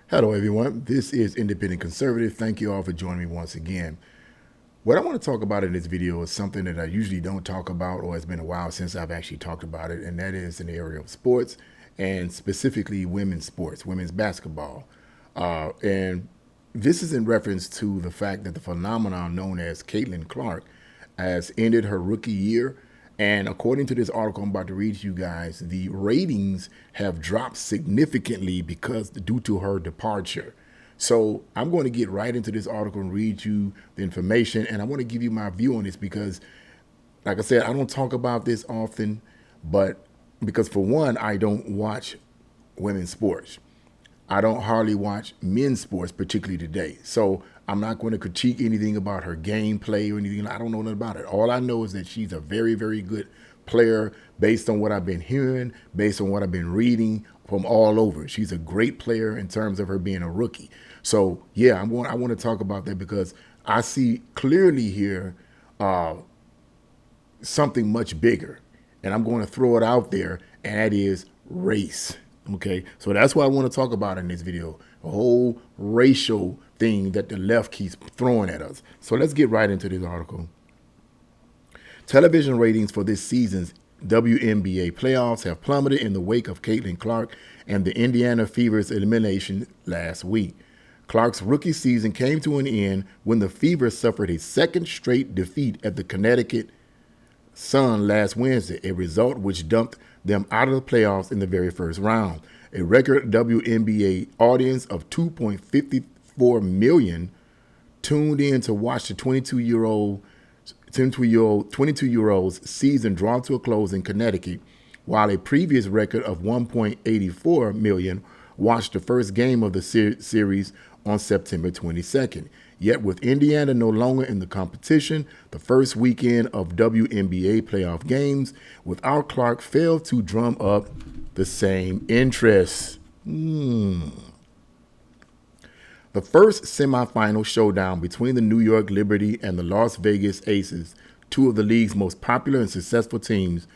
Hello, everyone. This is Independent Conservative. Thank you all for joining me once again. What I want to talk about in this video is something that I usually don't talk about, or it's been a while since I've actually talked about it, and that is in the area of sports, and specifically women's sports, women's basketball. And this is in reference to the fact that the phenomenon known as Caitlin Clark has ended her rookie year. And according to this article I'm about to read to you guys, the ratings have dropped significantly because due to her departure. So I'm going to get right into this article and read you the information. And I want to give you my view on this because, like I said, I don't talk about this often, but because for one, I don't watch women's sports. I don't hardly watch men's sports, particularly today. So I'm not going to critique anything about her gameplay or anything. I don't know nothing about it. All I know is that she's a very, very good player based on what I've been hearing, based on what I've been reading from all over. She's a great player in terms of her being a rookie. So yeah, I want to talk about that because I see clearly here something much bigger, and I'm going to throw it out there, and that is race. Okay, so that's what I want to talk about in this video, a whole racial thing that the left keeps throwing at us. So let's get right into this article. Television ratings for this season's WNBA playoffs have plummeted in the wake of Caitlin Clark and the Indiana Fever's elimination last week. Clark's rookie season came to an end when the Fever suffered a second straight defeat at the Connecticut Sun last Wednesday, a result which dumped them out of the playoffs in the very first round. A record WNBA audience of 2.54 million tuned in to watch the 22-year-old's season draw to a close in Connecticut, while a previous record of 1.84 million watched the first game of the series on September 22nd. Yet with Indiana no longer in the competition, the first weekend of WNBA playoff games without Clark failed to drum up the same interest. The first semifinal showdown between the New York Liberty and the Las Vegas Aces, two of the league's most popular and successful teams,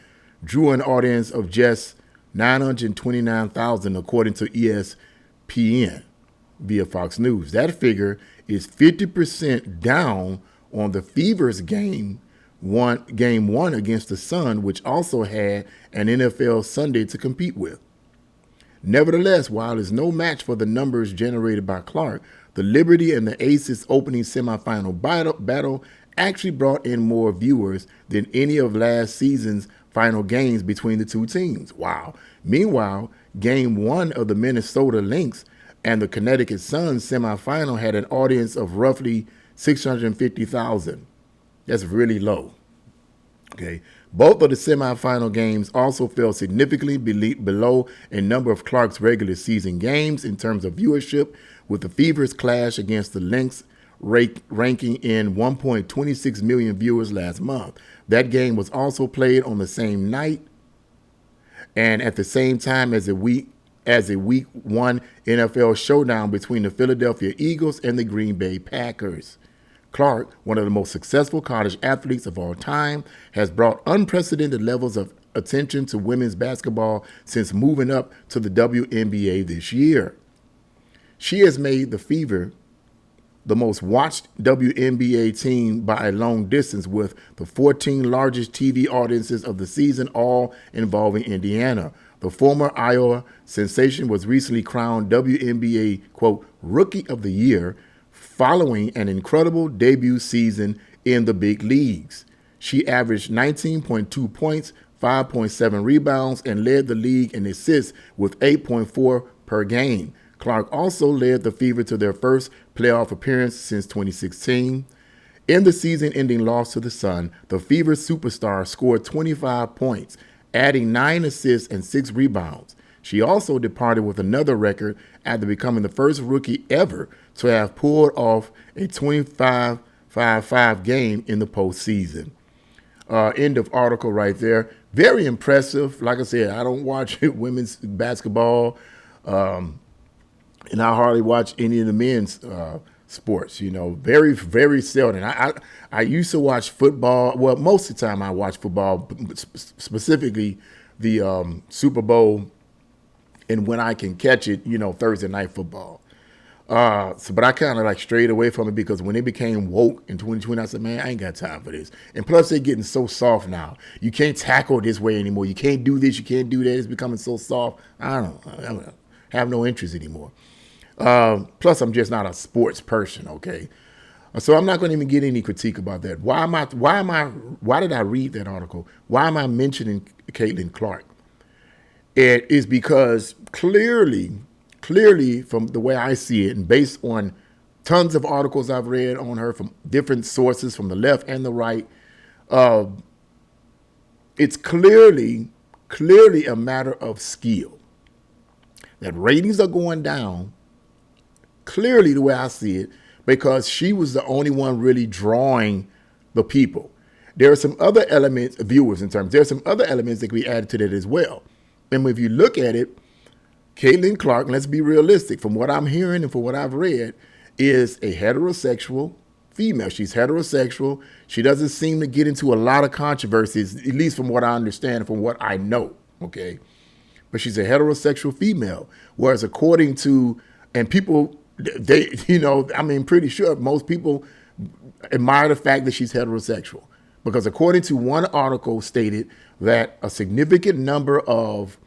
drew an audience of just 929,000 according to ESPN via Fox News. That figure is 50% down on the Fever's game one against the Sun, which also had an NFL Sunday to compete with. Nevertheless, while it's no match for the numbers generated by Clark, the Liberty and the Aces opening semifinal battle actually brought in more viewers than any of last season's final games between the two teams. Wow. Meanwhile, game one of the Minnesota Lynx and the Connecticut Sun semifinal had an audience of roughly 650,000. That's really low. Okay. Both of the semifinal games also fell significantly below a number of Clark's regular season games in terms of viewership, with the Fever's clash against the Lynx ranking in 1.26 million viewers last month. That game was also played on the same night and at the same time as a week one NFL showdown between the Philadelphia Eagles and the Green Bay Packers. Clark, one of the most successful college athletes of all time, has brought unprecedented levels of attention to women's basketball since moving up to the WNBA this year. She has made the Fever the most watched WNBA team by a long distance, with the 14 largest TV audiences of the season, all involving Indiana. The former Iowa sensation was recently crowned WNBA, quote, Rookie of the Year, following an incredible debut season in the big leagues. She averaged 19.2 points, 5.7 rebounds, and led the league in assists with 8.4 per game. Clark also led the Fever to their first playoff appearance since 2016. In the season-ending loss to the Sun, the Fever superstar scored 25 points, adding 9 assists and 6 rebounds. She also departed with another record after becoming the first rookie ever to have pulled off a 25-5 game in the postseason. End of article right there. Very impressive. Like I said, I don't watch women's basketball, and I hardly watch any of the men's sports. You know, very, very seldom. I used to watch football. Well, most of the time I watch football, specifically the Super Bowl, and when I can catch it, you know, Thursday night football. But I kind of like strayed away from it because when it became woke in 2020, I said, man, I ain't got time for this. And plus, they're getting so soft now. You can't tackle this way anymore. You can't do this. You can't do that. It's becoming so soft. I don't have no interest anymore. Plus, I'm just not a sports person. Okay, so I'm not going to even get any critique about that. Why did I read that article? Why am I mentioning Caitlin Clark? It is because clearly from the way I see it and based on tons of articles I've read on her from different sources from the left and the right, it's clearly a matter of skill. That ratings are going down, clearly the way I see it, because she was the only one really drawing the people. There are some other elements, viewers in terms, there are some other elements that can be added to that as well. And if you look at it, Caitlin Clark, let's be realistic, from what I'm hearing and from what I've read, is a heterosexual female. She's heterosexual. She doesn't seem to get into a lot of controversies, at least from what I understand, from what I know, okay? But she's a heterosexual female. Whereas according to, and people, they, pretty sure most people admire the fact that she's heterosexual. Because according to one article stated that a significant number of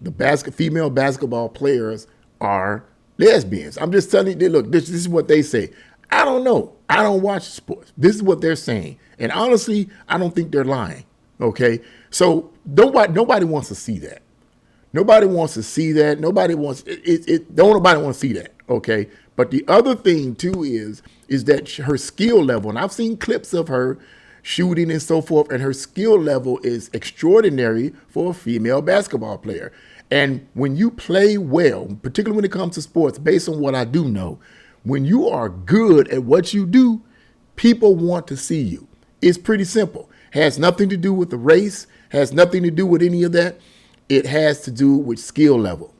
the female basketball players are lesbians. I'm just telling you, look, this is what they say. I don't know. I don't watch sports. This is what they're saying. And honestly, I don't think they're lying. Okay? So nobody wants to see that. Nobody wants to see that. Nobody wants to see that. Okay? But the other thing too is that her skill level, and I've seen clips of her shooting and so forth, and her skill level is extraordinary for a female basketball player. And when you play well, particularly when it comes to sports, based on what I do know, when you are good at what you do, people want to see you. It's pretty simple. Has nothing to do with the race, has nothing to do with any of that. It has to do with skill level.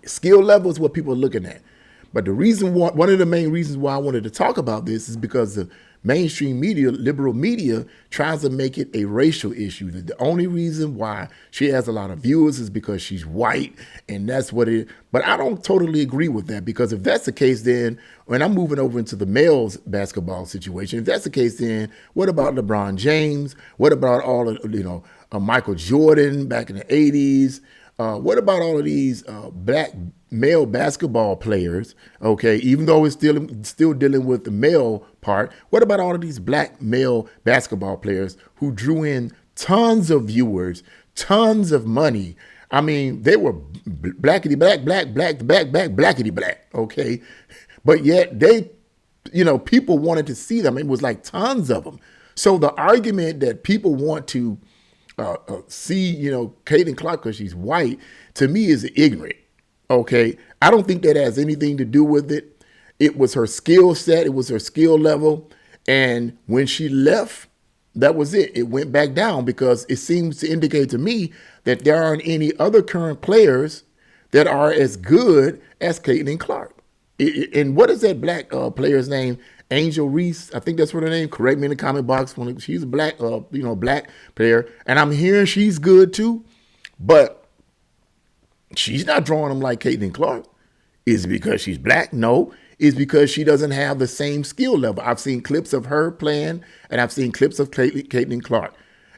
Skill level is what people are looking at. But one of the main reasons why I wanted to talk about this is because the mainstream media, liberal media, tries to make it a racial issue. The only reason why she has a lot of viewers is because she's white, and that's what it is. But I don't totally agree with that, because if that's the case, then when I'm moving over into the males basketball situation, if that's the case, then what about LeBron James? What about all of, Michael Jordan back in the 80s? What about all of these black male basketball players? Okay, even though it's still dealing with the male part, what about all of these black male basketball players who drew in tons of viewers, tons of money? I mean, they were blackity black, blackity black. Okay, but yet they, people wanted to see them. It was like tons of them. So the argument that people want to see, Caitlin Clark because she's white, to me is ignorant. Okay, I don't think that has anything to do with it. It was her skill set. It was her skill level. And when she left, that was it. It went back down because it seems to indicate to me that there aren't any other current players that are as good as Caitlin Clark. And what is that black player's name? Angel Reese, I think that's her name. Correct me in the comment box. She's a black, black player, and I'm hearing she's good too, but she's not drawing them like Caitlin Clark. Is it because she's black? No, it's because she doesn't have the same skill level. I've seen clips of her playing, and I've seen clips of Caitlin Clark,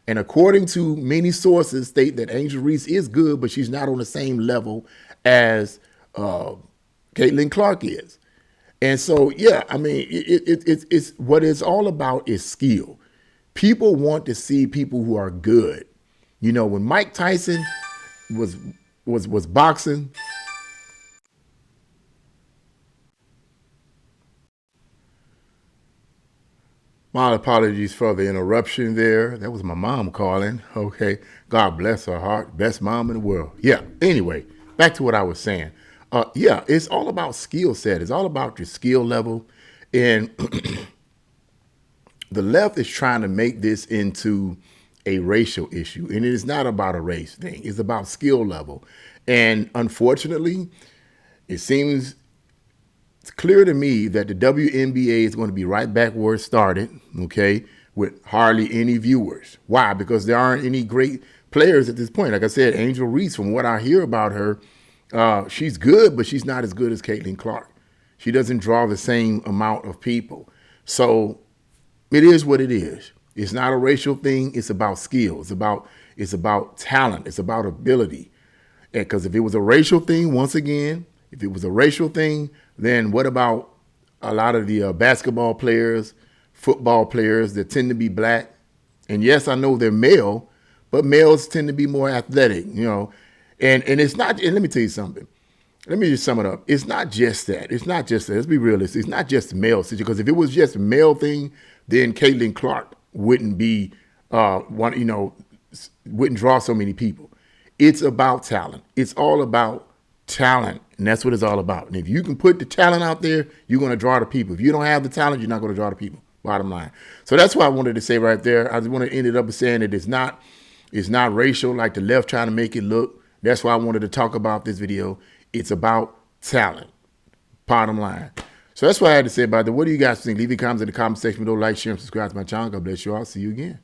and according to many sources, state that Angel Reese is good, but she's not on the same level as Caitlin Clark is. And so, yeah, I mean, it's what it's all about is skill. People want to see people who are good. When Mike Tyson was boxing, my apologies for the interruption there. That was my mom calling. Okay, God bless her heart, best mom in the world. Yeah. Anyway, back to what I was saying. Yeah, it's all about skill set. It's all about your skill level. And the left is trying to make this into a racial issue. And it is not about a race thing. It's about skill level. And unfortunately, it's clear to me that the WNBA is going to be right back where it started, okay, with hardly any viewers. Why? Because there aren't any great players at this point. Like I said, Angel Reese, from what I hear about her, she's good, but she's not as good as Caitlin Clark. She doesn't draw the same amount of people. So it is what it is. It's not a racial thing. It's about skill. It's about talent. It's about ability. Because if it was a racial thing, once again, if it was a racial thing, then what about a lot of the basketball players, football players that tend to be black? And yes, I know they're male, but males tend to be more athletic, you know. And it's not, and let me tell you something. Let me just sum it up. It's not just that. It's not just that. Let's be realistic. It's not just a male situation. Because if it was just a male thing, then Caitlin Clark wouldn't be wouldn't draw so many people. It's about talent. It's all about talent. And that's what it's all about. And if you can put the talent out there, you're going to draw the people. If you don't have the talent, you're not going to draw the people. Bottom line. So that's what I wanted to say right there. I just want to end it up saying that it's not racial like the left trying to make it look. That's why I wanted to talk about this video. It's about talent. Bottom line. So that's what I had to say about it. What do you guys think? Leave your comments in the comment section below. Like, share, and subscribe to my channel. God bless you all. See you again.